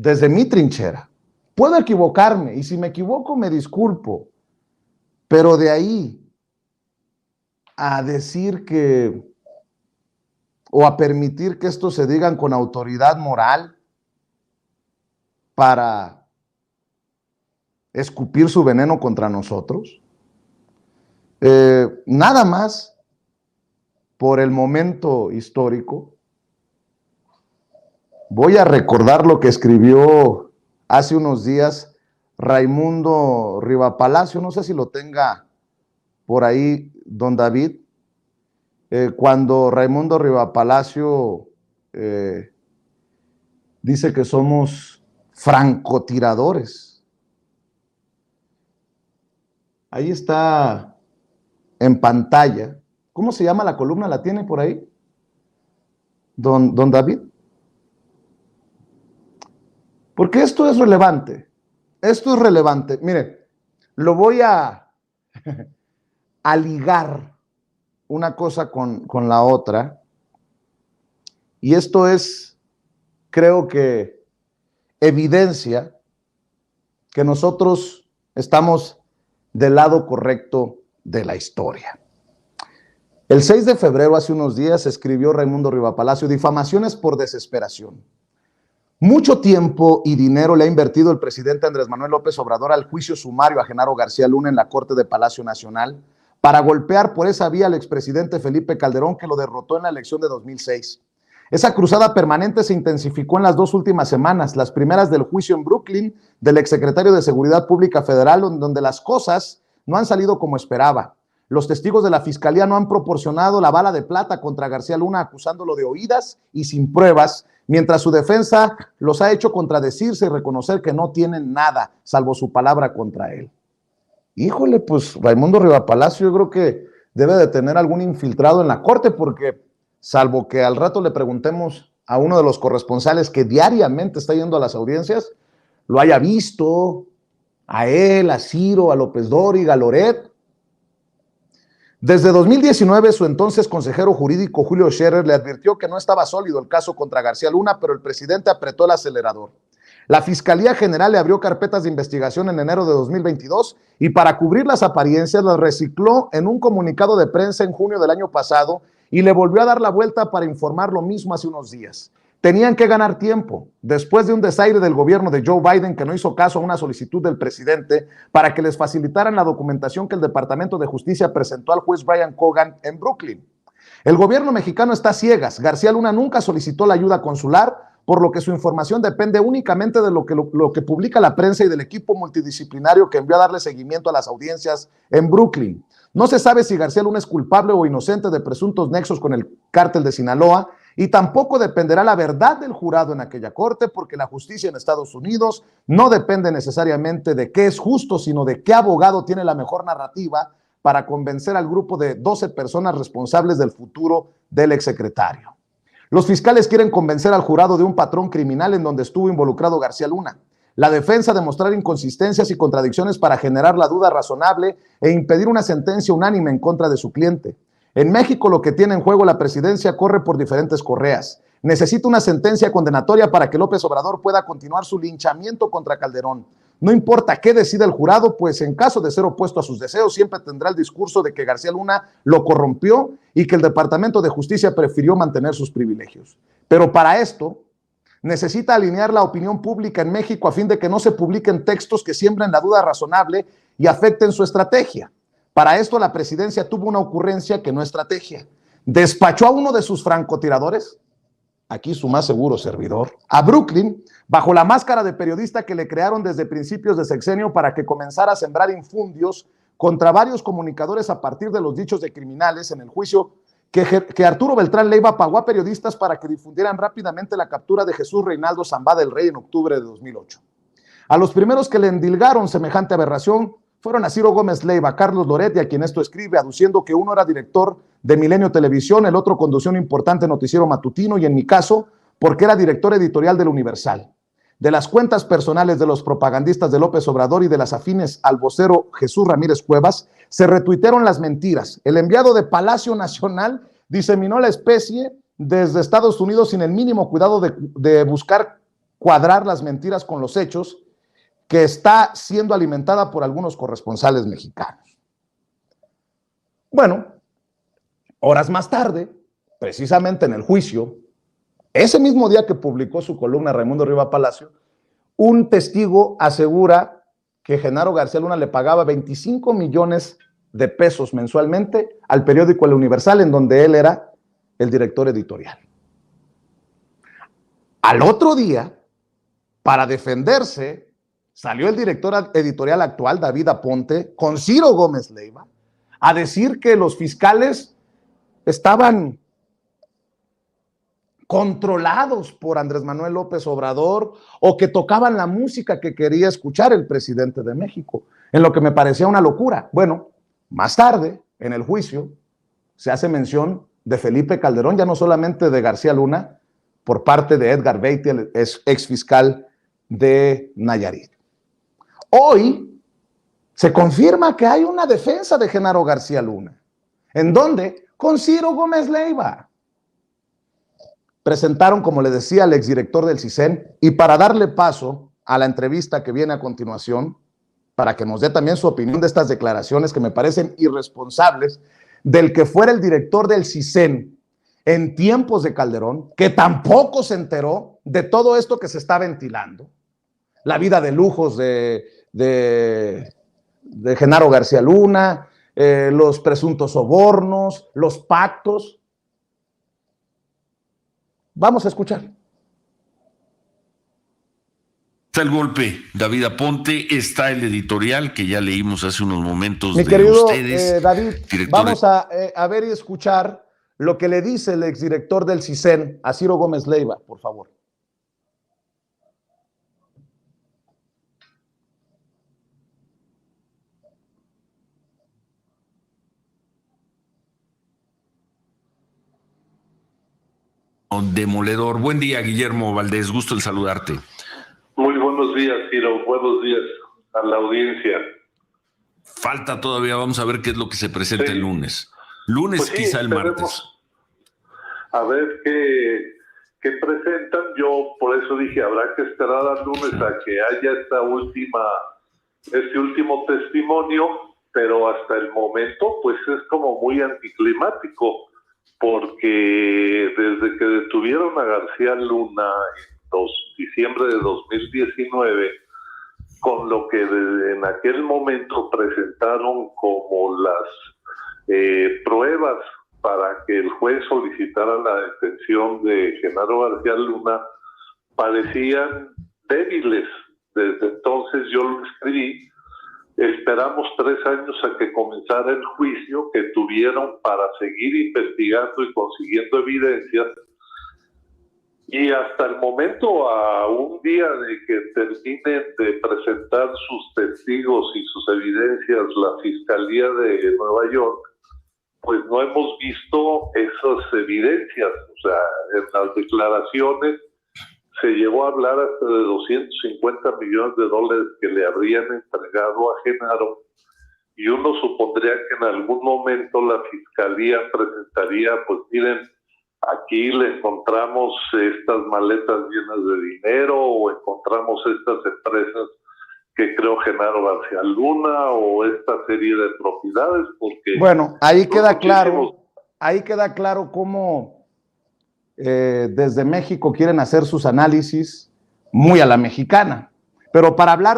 desde mi trinchera. Puedo equivocarme y si me equivoco me disculpo, pero de ahí a decir que o a permitir que esto se digan con autoridad moral para escupir su veneno contra nosotros, nada más por el momento histórico. Voy a recordar lo que escribió hace unos días Raimundo Rivapalacio, no sé si lo tenga por ahí don David, cuando Raimundo Rivapalacio dice que somos francotiradores. Ahí está en pantalla. ¿Cómo se llama la columna? ¿La tiene por ahí? Don David. Porque esto es relevante. Esto es relevante. Mire, lo voy a ligar una cosa con la otra. Y esto es, creo que, evidencia que nosotros estamos del lado correcto de la historia. El 6 de febrero, hace unos días, escribió Raimundo Rivapalacio, difamaciones por desesperación. Mucho tiempo y dinero le ha invertido el presidente Andrés Manuel López Obrador al juicio sumario a Genaro García Luna en la Corte de Palacio Nacional para golpear por esa vía al expresidente Felipe Calderón, que lo derrotó en la elección de 2006. Esa cruzada permanente se intensificó en las 2 últimas semanas, las primeras del juicio en Brooklyn del exsecretario de Seguridad Pública Federal, donde las cosas no han salido como esperaba. Los testigos de la Fiscalía no han proporcionado la bala de plata contra García Luna, acusándolo de oídas y sin pruebas, mientras su defensa los ha hecho contradecirse y reconocer que no tienen nada, salvo su palabra contra él. Híjole, pues Raimundo Rivapalacio yo creo que debe de tener algún infiltrado en la corte, porque salvo que al rato le preguntemos a uno de los corresponsales que diariamente está yendo a las audiencias, lo haya visto, a él, a Ciro, a López Dóriga, a Loret. Desde 2019, su entonces consejero jurídico Julio Scherer le advirtió que no estaba sólido el caso contra García Luna, pero el presidente apretó el acelerador. La Fiscalía General le abrió carpetas de investigación en enero de 2022 y para cubrir las apariencias las recicló en un comunicado de prensa en junio del año pasado y le volvió a dar la vuelta para informar lo mismo hace unos días. Tenían que ganar tiempo, después de un desaire del gobierno de Joe Biden que no hizo caso a una solicitud del presidente para que les facilitaran la documentación que el Departamento de Justicia presentó al juez Brian Cogan en Brooklyn. El gobierno mexicano está a ciegas. García Luna nunca solicitó la ayuda consular, por lo que su información depende únicamente de lo que publica la prensa y del equipo multidisciplinario que envió a darle seguimiento a las audiencias en Brooklyn. No se sabe si García Luna es culpable o inocente de presuntos nexos con el cártel de Sinaloa, y tampoco dependerá la verdad del jurado en aquella corte, porque la justicia en Estados Unidos no depende necesariamente de qué es justo, sino de qué abogado tiene la mejor narrativa para convencer al grupo de 12 personas responsables del futuro del exsecretario. Los fiscales quieren convencer al jurado de un patrón criminal en donde estuvo involucrado García Luna. La defensa de mostrar inconsistencias y contradicciones para generar la duda razonable e impedir una sentencia unánime en contra de su cliente. En México, lo que tiene en juego la presidencia corre por diferentes correas. Necesita una sentencia condenatoria para que López Obrador pueda continuar su linchamiento contra Calderón. No importa qué decida el jurado, pues en caso de ser opuesto a sus deseos, siempre tendrá el discurso de que García Luna lo corrompió y que el Departamento de Justicia prefirió mantener sus privilegios. Pero para esto, necesita alinear la opinión pública en México a fin de que no se publiquen textos que siembren la duda razonable y afecten su estrategia. Para esto, la presidencia tuvo una ocurrencia que no estrategia. Despachó a uno de sus francotiradores, aquí su más seguro servidor, a Brooklyn, bajo la máscara de periodista que le crearon desde principios de sexenio para que comenzara a sembrar infundios contra varios comunicadores a partir de los dichos de criminales en el juicio que Arturo Beltrán Leiva pagó a periodistas para que difundieran rápidamente la captura de Jesús Reinaldo Zambada del Rey en octubre de 2008. A los primeros que le endilgaron semejante aberración fueron a Ciro Gómez Leiva, Carlos Loret, y a quien esto escribe, aduciendo que uno era director de Milenio Televisión, el otro conducía un importante noticiero matutino y en mi caso, porque era director editorial del Universal. De las cuentas personales de los propagandistas de López Obrador y de las afines al vocero Jesús Ramírez Cuevas, se retuitearon las mentiras. El enviado de Palacio Nacional diseminó la especie desde Estados Unidos sin el mínimo cuidado de buscar cuadrar las mentiras con los hechos que está siendo alimentada por algunos corresponsales mexicanos. Bueno, horas más tarde, precisamente en el juicio, ese mismo día que publicó su columna Raimundo Riva Palacio, un testigo asegura que Genaro García Luna le pagaba 25 millones de pesos mensualmente al periódico El Universal, en donde él era el director editorial. Al otro día, para defenderse, salió el director editorial actual, David Aponte, con Ciro Gómez Leiva, a decir que los fiscales estaban controlados por Andrés Manuel López Obrador o que tocaban la música que quería escuchar el presidente de México, en lo que me parecía una locura. Bueno, más tarde, en el juicio, se hace mención de Felipe Calderón, ya no solamente de García Luna, por parte de Edgar Beatty, el ex fiscal de Nayarit. Hoy se confirma que hay una defensa de Genaro García Luna. ¿En dónde? Con Ciro Gómez Leiva. Presentaron, como le decía, al exdirector del CISEN, y para darle paso a la entrevista que viene a continuación, para que nos dé también su opinión de estas declaraciones que me parecen irresponsables, del que fuera el director del CISEN en tiempos de Calderón, que tampoco se enteró de todo esto que se está ventilando, la vida de lujos de Genaro García Luna, los presuntos sobornos, los pactos. Vamos a escuchar. Está el golpe, David Aponte, está el editorial que ya leímos hace unos momentos. Mi de querido ustedes, David, vamos a ver y escuchar lo que le dice el exdirector del CISEN a Ciro Gómez Leiva, por favor. Demoledor. Buen día, Guillermo Valdés, gusto en saludarte. Muy buenos días, Ciro. Buenos días a la audiencia. Falta todavía, vamos a ver qué es lo que se presenta el lunes. Lunes, pues sí, quizá el martes. A ver qué presentan. Yo por eso dije, habrá que esperar al lunes a que haya este último testimonio, pero hasta el momento pues es como muy anticlimático, porque desde que detuvieron a García Luna en diciembre de 2019, con lo que en aquel momento presentaron como las pruebas para que el juez solicitara la detención de Genaro García Luna, parecían débiles. Desde entonces yo lo escribí. Esperamos 3 años a que comenzara el juicio que tuvieron para seguir investigando y consiguiendo evidencias. Y hasta el momento, a un día de que terminen de presentar sus testigos y sus evidencias la Fiscalía de Nueva York, pues no hemos visto esas evidencias. O sea, en las declaraciones se llegó a hablar hasta de 250 millones de dólares que le habrían entregado a Genaro, y uno supondría que en algún momento la Fiscalía presentaría, pues miren, aquí le encontramos estas maletas llenas de dinero, o encontramos estas empresas que creó Genaro García Luna, o esta serie de propiedades, porque... Bueno, ahí queda claro cómo desde México quieren hacer sus análisis muy a la mexicana. Pero para hablar